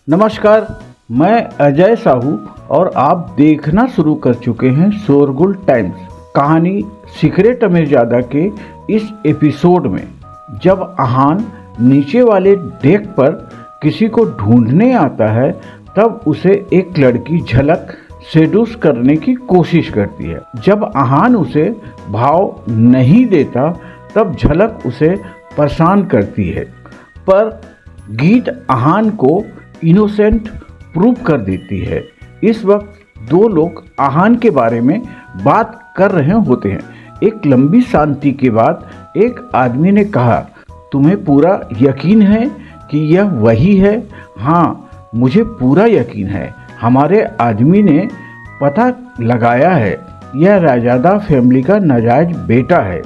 नमस्कार, मैं अजय साहू और आप देखना शुरू कर चुके हैं शोरगुल टाइम्स। कहानी सीक्रेट अमीरजादा के इस एपिसोड में जब अहान नीचे वाले डेक पर किसी को ढूंढने आता है तब उसे एक लड़की झलक सेड्यूस करने की कोशिश करती है। जब अहान उसे भाव नहीं देता तब झलक उसे परेशान करती है, पर गीत अहान को इनोसेंट प्रूव कर देती है। इस वक्त दो लोग अहान के बारे में बात कर रहे होते हैं। एक लंबी शांति के बाद एक आदमी ने कहा, तुम्हें पूरा यकीन है कि यह वही है? हाँ, मुझे पूरा यकीन है। हमारे आदमी ने पता लगाया है, यह राजादा फैमिली का नाजायज बेटा है।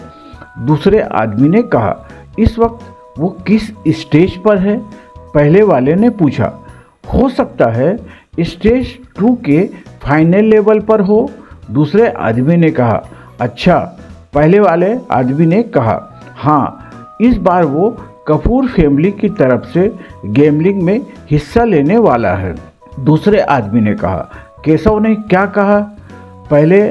दूसरे आदमी ने कहा, इस वक्त वो किस स्टेज पर है? पहले वाले ने पूछा, हो सकता है स्टेज 2 के फाइनल लेवल पर हो। दूसरे आदमी ने कहा, अच्छा। पहले वाले आदमी ने कहा, हाँ, इस बार वो कपूर फैमिली की तरफ से गैम्बलिंग में हिस्सा लेने वाला है। दूसरे आदमी ने कहा, केशव ने क्या कहा? पहले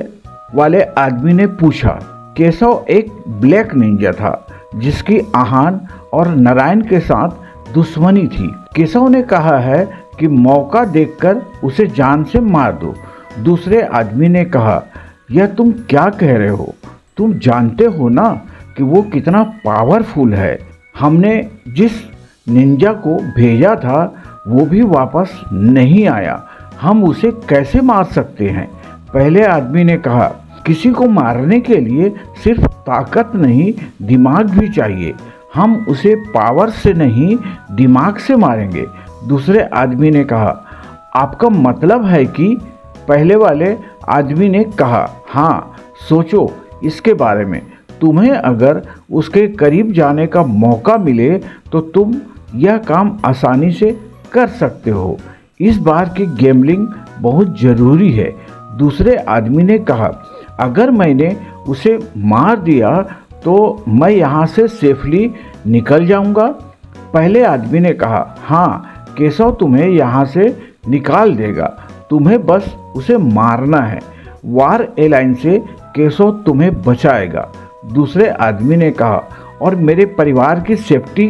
वाले आदमी ने पूछा। केशव एक ब्लैक निंजा था जिसकी आहान और नारायण के साथ दुश्मनी थी। केशव ने कहा है कि मौका देखकर उसे जान से मार दो। दूसरे आदमी ने कहा, यह तुम क्या कह रहे हो? तुम जानते हो ना कि वो कितना पावरफुल है। हमने जिस निंजा को भेजा था वो भी वापस नहीं आया, हम उसे कैसे मार सकते हैं? पहले आदमी ने कहा, किसी को मारने के लिए सिर्फ ताकत नहीं, दिमाग भी चाहिए। हम उसे पावर से नहीं, दिमाग से मारेंगे। दूसरे आदमी ने कहा, आपका मतलब है कि? पहले वाले आदमी ने कहा, हाँ, सोचो इसके बारे में। तुम्हें अगर उसके करीब जाने का मौका मिले तो तुम यह काम आसानी से कर सकते हो। इस बार की गैम्बलिंग बहुत ज़रूरी है। दूसरे आदमी ने कहा, अगर मैंने उसे मार दिया तो मैं यहाँ से सेफली निकल जाऊँगा। पहले आदमी ने कहा, हाँ, केशव तुम्हें यहाँ से निकाल देगा, तुम्हें बस उसे मारना है। वार एलाइन से केशव तुम्हें बचाएगा। दूसरे आदमी ने कहा, और मेरे परिवार की सेफ्टी?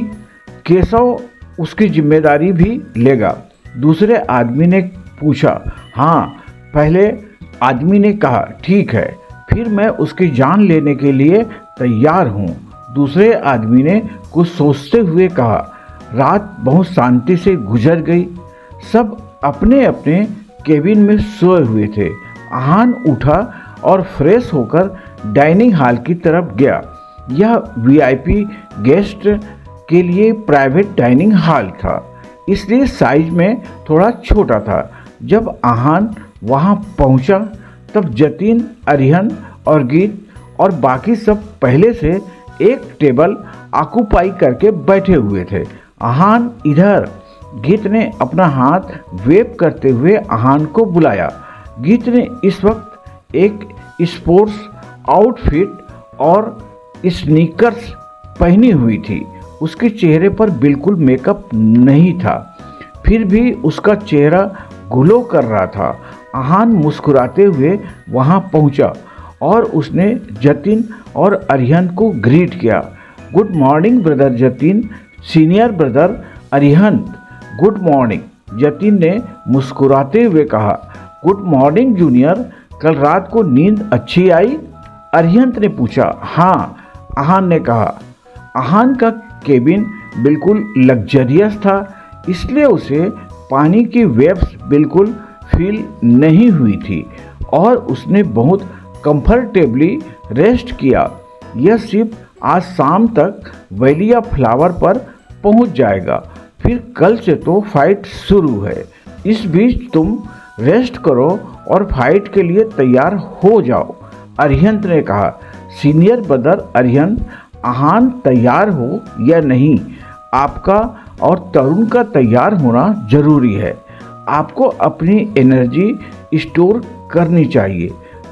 केशव उसकी जिम्मेदारी भी लेगा। दूसरे आदमी ने पूछा, हाँ। पहले आदमी ने कहा, ठीक है, फिर मैं उसकी जान लेने के लिए तैयार हूँ। दूसरे आदमी ने कुछ सोचते हुए कहा, रात बहुत शांति से गुजर गई। सब अपने अपने केबिन में सोए हुए थे। अहान उठा और फ्रेश होकर डाइनिंग हॉल की तरफ गया। यह वीआईपी गेस्ट के लिए प्राइवेट डाइनिंग हॉल था, इसलिए साइज में थोड़ा छोटा था। जब अहान वहां पहुंचा तब जतिन, अरिहन और गीत और बाकी सब पहले से एक टेबल ऑक्यूपाई करके बैठे हुए थे। अहान इधर। गीत ने अपना हाथ वेव करते हुए अहान को बुलाया। गीत ने इस वक्त एक स्पोर्ट्स आउटफिट और स्नीकर्स पहनी हुई थी। उसके चेहरे पर बिल्कुल मेकअप नहीं था, फिर भी उसका चेहरा ग्लो कर रहा था। अहान मुस्कुराते हुए वहां पहुंचा और उसने जतिन और अरिहन को ग्रीट किया। Good morning brother Jatin. Senior brother Arihan, good morning. Jatin ने मुस्कुराते हुए कहा, गुड मॉर्निंग जूनियर। कल रात को नींद अच्छी आई? अरिहंत ने पूछा। हाँ, अहान ने कहा। अहान का केबिन बिल्कुल लग्जरियस था, इसलिए उसे पानी की वेव्स बिल्कुल फील नहीं हुई थी और उसने बहुत कंफर्टेबली रेस्ट किया। यह शिप आज शाम तक वैलिया फ्लावर पर पहुंच जाएगा, फिर कल से तो फाइट शुरू है। इस बीच तुम रेस्ट करो और फाइट के लिए तैयार हो जाओ, अरिहंत ने कहा। सीनियर ब्रदर अरिहंत, अहान तैयार हो या नहीं, आपका और तरुण का तैयार होना जरूरी है। आपको अपनी एनर्जी स्टोर करनी चाहिए।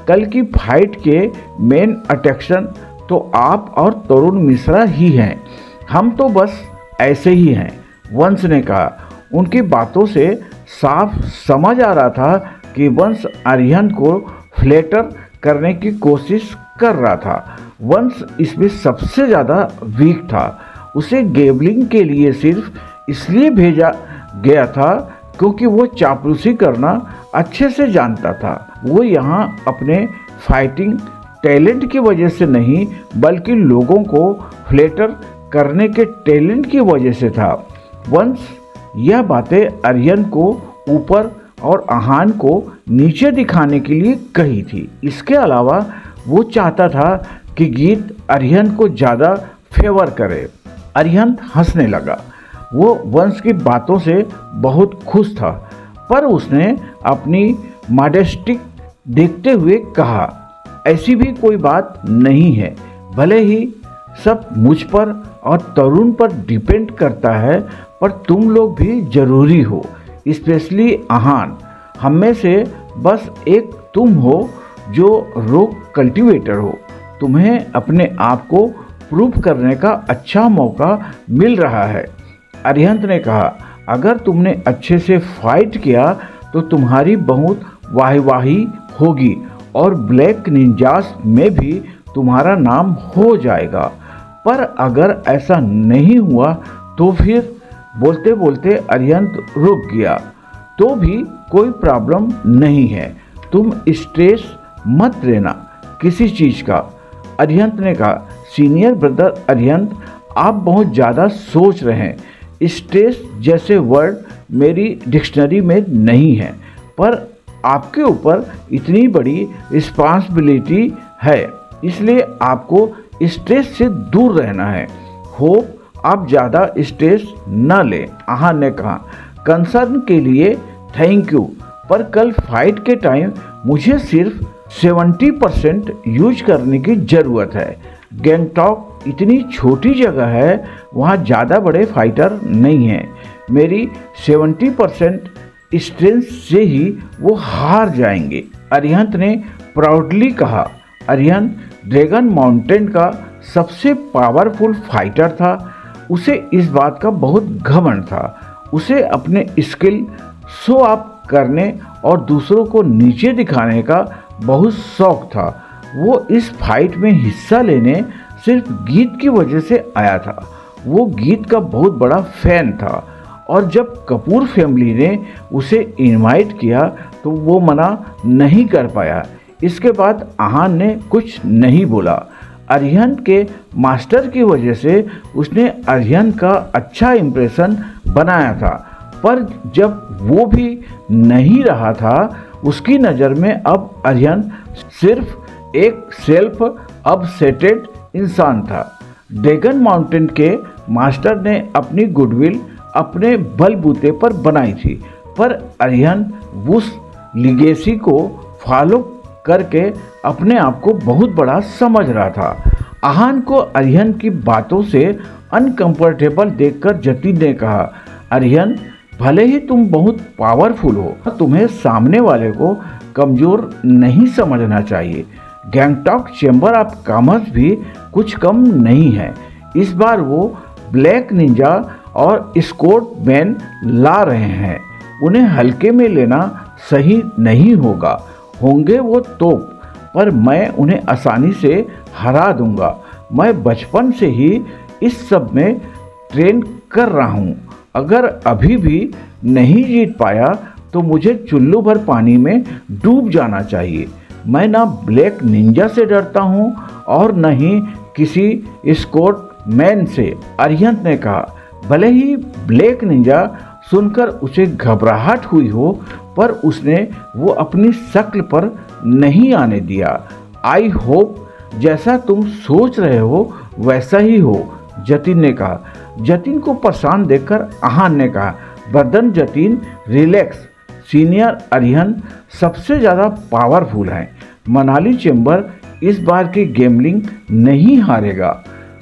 कल की फाइट के मेन अट्रैक्शन तो आप और तरुण मिश्रा ही हैं, हम तो बस ऐसे ही हैं, वंश ने कहा। उनकी बातों से साफ समझ आ रहा था कि वंश अरिहंत को फ्लैटर करने की कोशिश कर रहा था। वंश इसमें सबसे ज़्यादा वीक था। उसे गैम्बलिंग के लिए सिर्फ इसलिए भेजा गया था क्योंकि वो चापलूसी करना अच्छे से जानता था। वो यहाँ अपने फाइटिंग टैलेंट की वजह से नहीं बल्कि लोगों को फ्लैटर करने के टैलेंट की वजह से था। वंश यह बातें अरिहंत को ऊपर और आहान को नीचे दिखाने के लिए कही थी। इसके अलावा वो चाहता था कि गीत अरिहंत को ज़्यादा फेवर करे। अरिहंत हंसने लगा। वो वंश की बातों से बहुत खुश था, पर उसने अपनी मॉडेस्टी देखते हुए कहा, ऐसी भी कोई बात नहीं है। भले ही सब मुझ पर और तरुण पर डिपेंड करता है, पर तुम लोग भी जरूरी हो, स्पेशली आहान। हम में से बस एक तुम हो जो रोग कल्टीवेटर हो। तुम्हें अपने आप को प्रूव करने का अच्छा मौका मिल रहा है। अरिहंत ने कहा, अगर तुमने अच्छे से फाइट किया तो तुम्हारी बहुत वाहवाही होगी और ब्लैक निंजास में भी तुम्हारा नाम हो जाएगा। पर अगर ऐसा नहीं हुआ तो फिर बोलते बोलते अरिहंत रुक गया। तो भी कोई प्रॉब्लम नहीं है, तुम स्ट्रेस मत लेना किसी चीज़ का। अरिहंत ने कहा, सीनियर ब्रदर अरिहंत, आप बहुत ज़्यादा सोच रहे हैं। स्ट्रेस जैसे वर्ड मेरी डिक्शनरी में नहीं है, पर आपके ऊपर इतनी बड़ी रिस्पॉन्सिबिलिटी है, इसलिए आपको स्ट्रेस से दूर रहना है। होप आप ज़्यादा स्ट्रेस न लें। आहान ने कहा, कंसर्न के लिए थैंक यू, पर कल फाइट के टाइम मुझे सिर्फ 70% यूज करने की ज़रूरत है। गैंगटॉक इतनी छोटी जगह है, वहाँ ज़्यादा बड़े फाइटर नहीं हैं। मेरी 70% स्ट्रेंथ से ही वो हार जाएंगे। अरिहंत ने प्राउडली कहा। अरिहंत ड्रैगन माउंटेन का सबसे पावरफुल फाइटर था। उसे इस बात का बहुत घमंड था। उसे अपने स्किल शो अप करने और दूसरों को नीचे दिखाने का बहुत शौक था। वो इस फाइट में हिस्सा लेने सिर्फ गीत की वजह से आया था। वो गीत का बहुत बड़ा फैन था और जब कपूर फैमिली ने उसे इनवाइट किया तो वो मना नहीं कर पाया। इसके बाद आहान ने कुछ नहीं बोला। अरिहंत के मास्टर की वजह से उसने अरिहंत का अच्छा इम्प्रेशन बनाया था, पर जब वो भी नहीं रहा था, उसकी नज़र में अब अरिहंत सिर्फ एक सेल्फ अपसेटेड इंसान था। ड्रैगन माउंटेन के मास्टर ने अपनी गुडविल अपने बलबूते पर बनाई थी, पर अरिहंत उस लिगेसी को फॉलो करके अपने आप को बहुत बड़ा समझ रहा था। आहान को अरिहंत की बातों से अनकंफर्टेबल देखकर जतिन ने कहा, अरिहंत, भले ही तुम बहुत पावरफुल हो, तुम्हें सामने वाले को कमज़ोर नहीं समझना चाहिए। गैंगटॉक चैम्बर ऑफ कॉमर्स भी कुछ कम नहीं है। इस बार वो ब्लैक निंजा और स्कोट मैन ला रहे हैं। उन्हें हल्के में लेना सही नहीं होगा। होंगे वो तोप, पर मैं उन्हें आसानी से हरा दूंगा। मैं बचपन से ही इस सब में ट्रेन कर रहा हूँ। अगर अभी भी नहीं जीत पाया तो मुझे चुल्लू भर पानी में डूब जाना चाहिए। मैं ना ब्लैक निंजा से डरता हूँ और न ही किसी स्कोट मैन से। अरिहंत ने कहा। भले ही ब्लैक निंजा सुनकर उसे घबराहट हुई हो, पर उसने वो अपनी शक्ल पर नहीं आने दिया। आई होप जैसा तुम सोच रहे हो वैसा ही हो, जतिन ने कहा। जतिन को परेशान देखकर आहान ने कहा, बर्दन जतिन, रिलैक्स। सीनियर अरिहंत सबसे ज़्यादा पावरफुल हैं। मनाली चैम्बर इस बार की गैम्बलिंग नहीं हारेगा।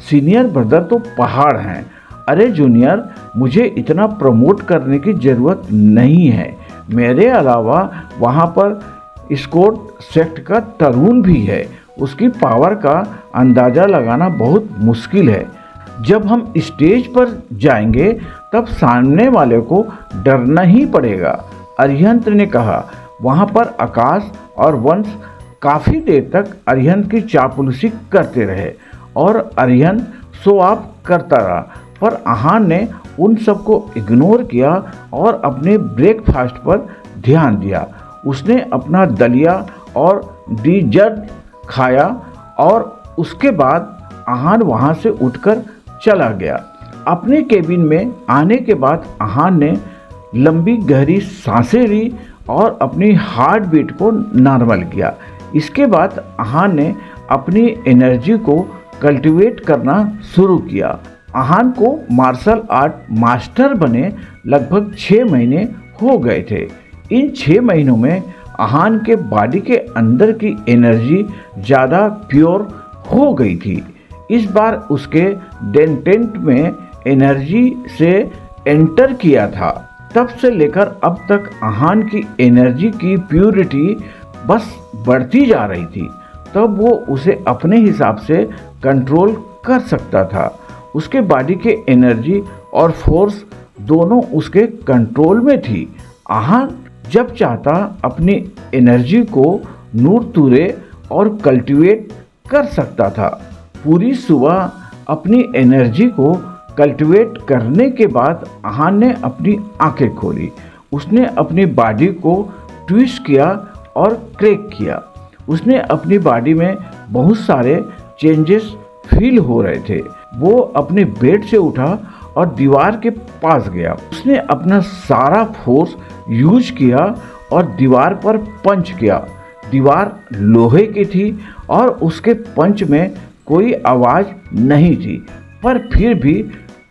सीनियर ब्रदर तो पहाड़ हैं। अरे जूनियर, मुझे इतना प्रमोट करने की ज़रूरत नहीं है। मेरे अलावा वहाँ पर स्कोट सेक्ट का तरुण भी है। उसकी पावर का अंदाज़ा लगाना बहुत मुश्किल है। जब हम स्टेज पर जाएंगे तब सामने वाले को डरना ही पड़ेगा। अरिहंत ने कहा। वहां पर आकाश और वंश काफी देर तक अरिहंत की चापलूसी करते रहे और अरिहंत शो ऑफ करता रहा, पर आहान ने उन सबको इग्नोर किया और अपने ब्रेकफास्ट पर ध्यान दिया। उसने अपना दलिया और डिजर्ट खाया और उसके बाद आहान वहां से उठकर चला गया। अपने केबिन में आने के बाद आहान ने लंबी गहरी सांसें ली और अपनी हार्ट बीट को नॉर्मल किया। इसके बाद आहान ने अपनी एनर्जी को कल्टीवेट करना शुरू किया। आहान को मार्शल आर्ट मास्टर बने लगभग 6 महीने हो गए थे। इन 6 महीनों में आहान के बॉडी के अंदर की एनर्जी ज़्यादा प्योर हो गई थी। इस बार उसके डेंटेंट में एनर्जी से एंटर किया था। तब से लेकर अब तक आहान की एनर्जी की प्यूरिटी बस बढ़ती जा रही थी। तब वो उसे अपने हिसाब से कंट्रोल कर सकता था। उसके बॉडी के एनर्जी और फोर्स दोनों उसके कंट्रोल में थी। आहान जब चाहता अपनी एनर्जी को नूरतुरे और कल्टीवेट कर सकता था। पूरी सुबह अपनी एनर्जी को कल्टीवेट करने के बाद आहान ने अपनी आंखें खोली। उसने अपनी बॉडी को ट्विस्ट किया और क्रैक किया। उसने अपनी बॉडी में बहुत सारे चेंजेस फील हो रहे थे। वो अपने बेड से उठा और दीवार के पास गया। उसने अपना सारा फोर्स यूज किया और दीवार पर पंच किया। दीवार लोहे की थी और उसके पंच में कोई आवाज़ नहीं थी, पर फिर भी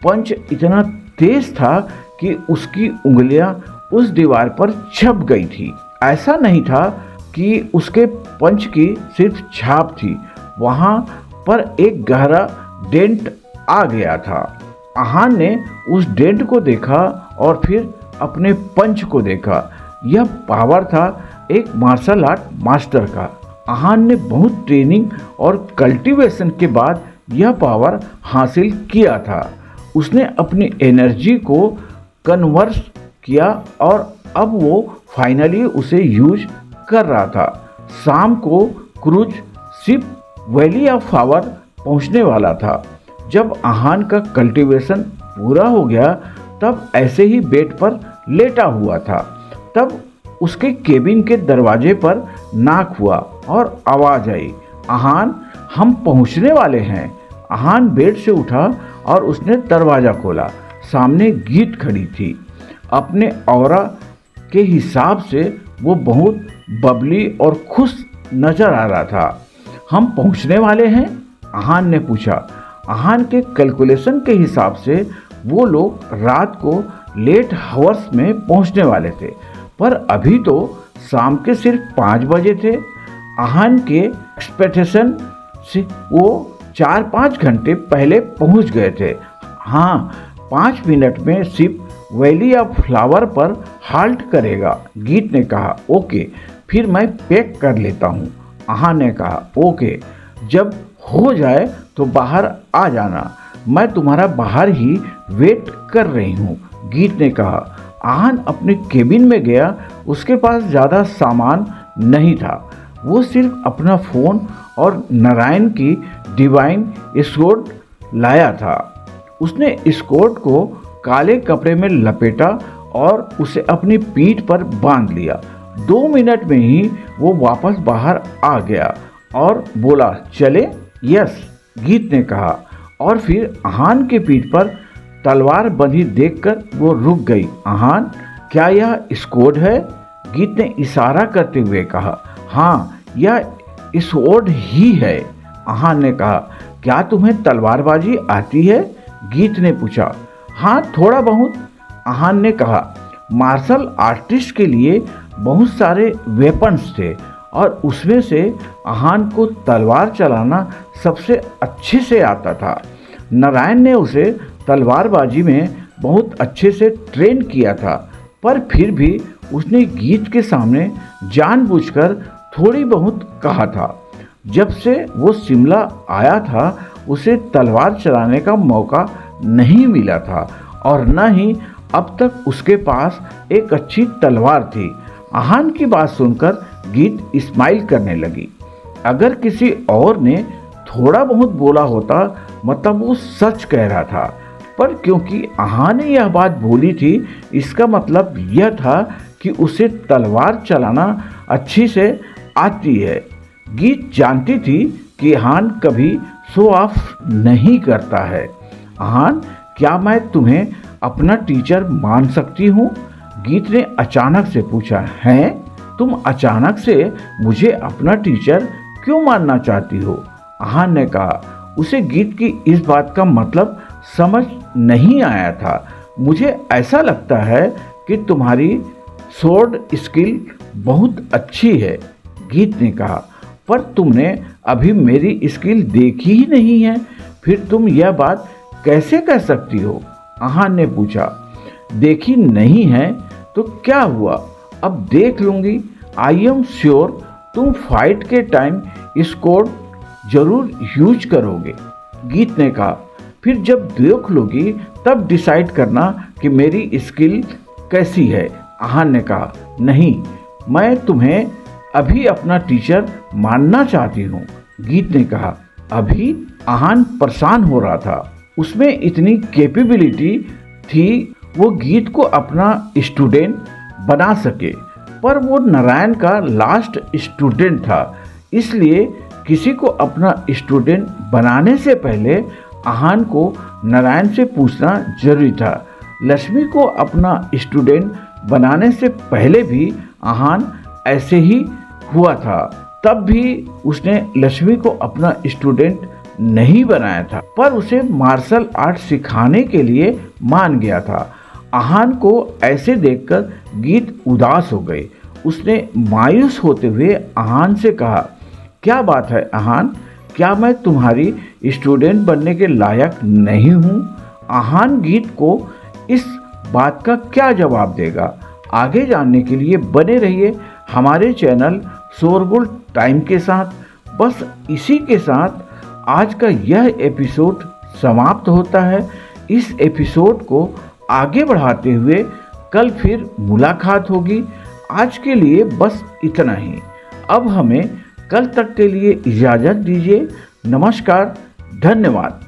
पंच इतना तेज था कि उसकी उंगलियां उस दीवार पर छप गई थी। ऐसा नहीं था कि उसके पंच की सिर्फ छाप थी, वहाँ पर एक गहरा डेंट आ गया था। आहान ने उस डेंट को देखा और फिर अपने पंच को देखा। यह पावर था एक मार्शल आर्ट मास्टर का। आहान ने बहुत ट्रेनिंग और कल्टीवेशन के बाद यह पावर हासिल किया था। उसने अपनी एनर्जी को कन्वर्स किया और अब वो फाइनली उसे यूज कर रहा था। शाम को cruise ship valley of flower पहुंचने वाला था। जब आहान का कल्टीवेशन पूरा हो गया तब ऐसे ही बेड पर लेटा हुआ था। तब उसके केबिन के दरवाजे पर नॉक हुआ और आवाज़ आई, आहान, हम पहुंचने वाले हैं। आहान बेड से उठा और उसने दरवाज़ा खोला। सामने गीत खड़ी थी। अपने ऑरा के हिसाब से वो बहुत बबली और खुश नजर आ रहा था। हम पहुंचने वाले हैं? आहान ने पूछा। आहान के कैलकुलेशन के हिसाब से वो लोग रात को लेट हावर्स में पहुंचने वाले थे, पर अभी तो शाम के सिर्फ 5 बजे थे। आहान के एक्सपेक्टेशन से वो 4-5 घंटे पहले पहुंच गए थे। हाँ, 5 मिनट में शिप वैली ऑफ फ्लावर पर हाल्ट करेगा, गीत ने कहा। ओके, फिर मैं पैक कर लेता हूँ। आहान ने कहा। ओके, जब हो जाए तो बाहर आ जाना, मैं तुम्हारा बाहर ही वेट कर रही हूँ, गीत ने कहा। आहान अपने केबिन में गया। उसके पास ज़्यादा सामान नहीं था। वो सिर्फ अपना फ़ोन और नारायण की डिवाइन स्कोर्ट लाया था। उसने स्कोर्ट को काले कपड़े में लपेटा और उसे अपनी पीठ पर बांध लिया। 2 मिनट में ही वो वापस बाहर आ गया और बोला, चले? यस, गीत ने कहा। और फिर आहान के पीठ पर तलवार बंधी देखकर वो रुक गई। आहान, क्या यह स्कोर्ड है? गीत ने इशारा करते हुए कहा। हाँ, यह स्कोर्ड ही है, आहान ने कहा। क्या तुम्हें तलवारबाजी आती है? गीत ने पूछा। हाँ, थोड़ा बहुत, आहान ने कहा। मार्शल आर्टिस्ट के लिए बहुत सारे वेपन्स थे और उसमें से आहान को तलवार चलाना सबसे अच्छे से आता था। नारायण ने उसे तलवारबाजी में बहुत अच्छे से ट्रेन किया था, पर फिर भी उसने गीत के सामने जानबूझकर थोड़ी बहुत कहा था। जब से वो शिमला आया था उसे तलवार चलाने का मौका नहीं मिला था और न ही अब तक उसके पास एक अच्छी तलवार थी। आहान की बात सुनकर गीत स्माइल करने लगी। अगर किसी और ने थोड़ा बहुत बोला होता मतलब वो सच कह रहा था, पर क्योंकि आहान ने यह बात बोली थी इसका मतलब यह था कि उसे तलवार चलाना अच्छी से आती है। गीत जानती थी कि आहान कभी शो ऑफ नहीं करता है। आहान, क्या मैं तुम्हें अपना टीचर मान सकती हूँ? गीत ने अचानक से पूछा। हैं? तुम अचानक से मुझे अपना टीचर क्यों मानना चाहती हो? आहान ने कहा। उसे गीत की इस बात का मतलब समझ नहीं आया था। मुझे ऐसा लगता है कि तुम्हारी स्वॉर्ड स्किल बहुत अच्छी है, गीत ने कहा। पर तुमने अभी मेरी स्किल देखी ही नहीं है, फिर तुम यह बात कैसे कह सकती हो? आहान ने पूछा। देखी नहीं है तो क्या हुआ, अब देख लूंगी। आई एम श्योर तुम फाइट के टाइम इस कोड जरूर यूज करोगे, गीत ने कहा। फिर जब देख लोगी तब डिसाइड करना कि मेरी स्किल कैसी है, आहान ने कहा। नहीं, मैं तुम्हें अभी अपना टीचर मानना चाहती हूँ, गीत ने कहा। अभी? आहान परेशान हो रहा था। उसमें इतनी कैपेबिलिटी थी वो गीत को अपना स्टूडेंट बना सके, पर वो नारायण का लास्ट स्टूडेंट था। इसलिए किसी को अपना स्टूडेंट बनाने से पहले आहान को नारायण से पूछना जरूरी था। लक्ष्मी को अपना स्टूडेंट बनाने से पहले भी आहान ऐसे ही हुआ था, तब भी उसने लक्ष्मी को अपना स्टूडेंट नहीं बनाया था, पर उसे मार्शल आर्ट सिखाने के लिए मान गया था। आहान को ऐसे देखकर गीत उदास हो गई। उसने मायूस होते हुए आहान से कहा, क्या बात है आहान, क्या मैं तुम्हारी स्टूडेंट बनने के लायक नहीं हूँ? आहान गीत को इस बात का क्या जवाब देगा? आगे जानने के लिए बने रहिए हमारे चैनल शोरगुल टाइम के साथ। बस इसी के साथ आज का यह एपिसोड समाप्त होता है। इस एपिसोड को आगे बढ़ाते हुए कल फिर मुलाकात होगी। आज के लिए बस इतना ही। अब हमें कल तक के लिए इजाज़त दीजिए। नमस्कार, धन्यवाद।